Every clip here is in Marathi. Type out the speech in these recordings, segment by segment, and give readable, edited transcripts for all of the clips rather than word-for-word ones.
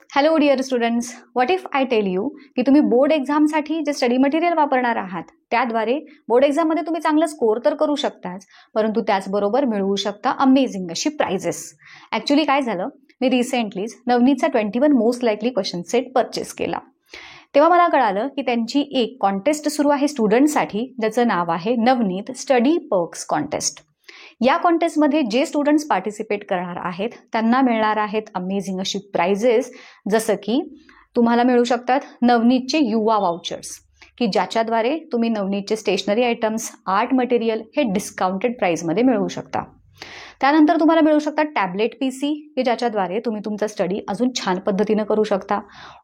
Hello dear students, what if I tell you की तुम्ही बोर्ड एक्झामसाठी जे स्टडी मटेरियल वापरणार आहात त्याद्वारे बोर्ड एक्झाममध्ये तुम्ही चांगला स्कोअर तर करू शकताच, परंतु त्याचबरोबर मिळवू शकता अमेझिंग अशी प्राइजेस. ॲक्च्युली काय झालं, मी रिसेंटलीच नवनीतचा 21 most likely question set purchase केला. तेव्हा मला कळालं की त्यांची एक कॉन्टेस्ट सुरू आहे स्टुडंटसाठी, ज्याचं नाव आहे नवनीत स्टडी पर्क्स कॉन्टेस्ट. या कॉन्टेस्टमध्ये जे स्टुडंट्स पार्टिसिपेट करणार आहेत त्यांना मिळणार आहेत अमेझिंग अशी प्राइजेस, जसं की तुम्हाला मिळू शकतात नवनीतचे युवा वाउचर्स, की ज्याच्याद्वारे तुम्ही नवनीतचे स्टेशनरी आयटम्स, आर्ट मटेरियल हे डिस्काउंटेड प्राइसमध्ये मिळवू शकता. त्यानंतर तुम्हाला मिळू शकतात टॅबलेट PC, की ज्याच्याद्वारे तुम्ही तुमचा स्टडी अजून छान पद्धतीनं करू शकता.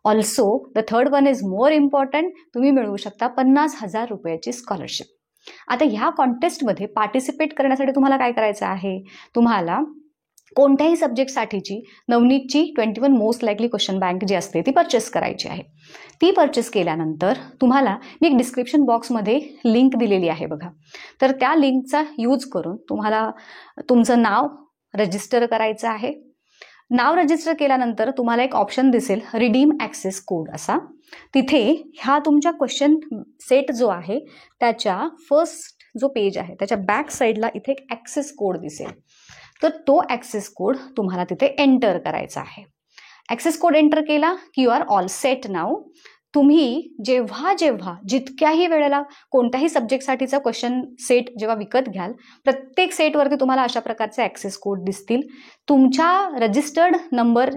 Also the third one is more important, तुम्ही मिळवू शकता 50,000 रुपयाची स्कॉलरशिप. आता ह्या कॉन्टेस्टमध्ये पार्टिसिपेट करण्यासाठी तुम्हाला काय करायचं आहे, तुम्हाला कोणत्याही सब्जेक्टसाठीची नवनीतची 21 मोस्ट लाईकली क्वेश्चन बँक जी असते ती परचेस करायची आहे. ती परचेस केल्यानंतर तुम्हाला मी एक डिस्क्रिप्शन बॉक्समध्ये लिंक दिलेली आहे बघा, तर त्या लिंकचा यूज करून तुम्हाला तुमचं नाव रजिस्टर करायचं आहे. नाव रजिस्टर केल्यानंतर तुम्हाला एक ऑप्शन दिसेल रिडीम ॲक्सेस कोड असा. तिथे ह्या तुमच्या क्वेश्चन सेट जो आहे त्याच्या फर्स्ट जो पेज आहे त्याच्या बॅक साईडला इथे एक ॲक्सेस कोड दिसेल, तर तो ॲक्सेस कोड तुम्हाला तिथे एंटर करायचा आहे. ॲक्सेस कोड एंटर केला की you are all set now. तुम्ही जेव्हा जितक्याही वेळेला कोणत्याही सब्जेक्टसाठीचा क्वेश्चन सेट जेव्हा विकत घ्याल, प्रत्येक सेटवरती तुम्हाला अशा प्रकारचे ॲक्सेस कोड दिसतील. तुमच्या रजिस्टर्ड नंबर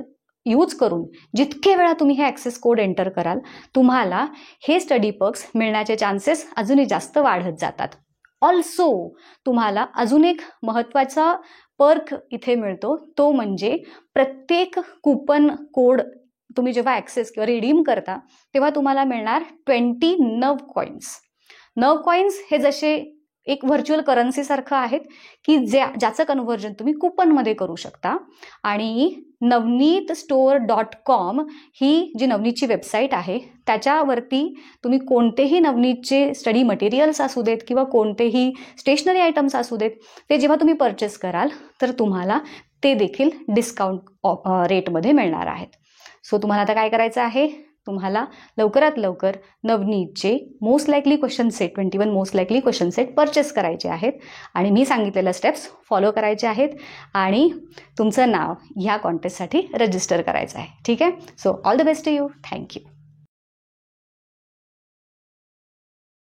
यूज करून जितके वेळा तुम्ही हे ॲक्सेस कोड एंटर कराल, तुम्हाला हे स्टडी पर्क्स मिळण्याचे चान्सेस अजूनही जास्त वाढत जातात. ऑल्सो तुम्हाला अजून एक महत्त्वाचा पर्क इथे मिळतो, तो म्हणजे प्रत्येक कूपन कोड तुम्ही जेव्हा ॲक्सेस किंवा रिडीम करता तेव्हा तुम्हाला मिळणार 20 नव कॉईन्स. नव कॉईन्स हे जसे एक व्हर्च्युअल करन्सीसारखं आहेत, की ज्याचं कन्व्हर्जन तुम्ही कूपनमध्ये करू शकता. आणि navneetstore.com ही जी नवनीतची वेबसाईट आहे त्याच्यावरती तुम्ही कोणतेही नवनीतचे स्टडी मटेरियल्स असू देत किंवा कोणतेही स्टेशनरी आयटम्स असू देत, ते जेव्हा तुम्ही परचेस कराल तर तुम्हाला ते देखील डिस्काउंट रेटमध्ये मिळणार आहेत. सो तुम्हाला आता काय करायचं आहे, तुम्हाला लवकरात लवकर नवनीतचे most likely question set 21 most likely question set purchase करायचे आहेत आणि मी सांगितलेल्या स्टेप्स फॉलो करायचे आहेत आणि तुमचं नाव ह्या कॉन्टेस्टसाठी रजिस्टर करायचं आहे. ठीक आहे. So all the best to you. Thank you.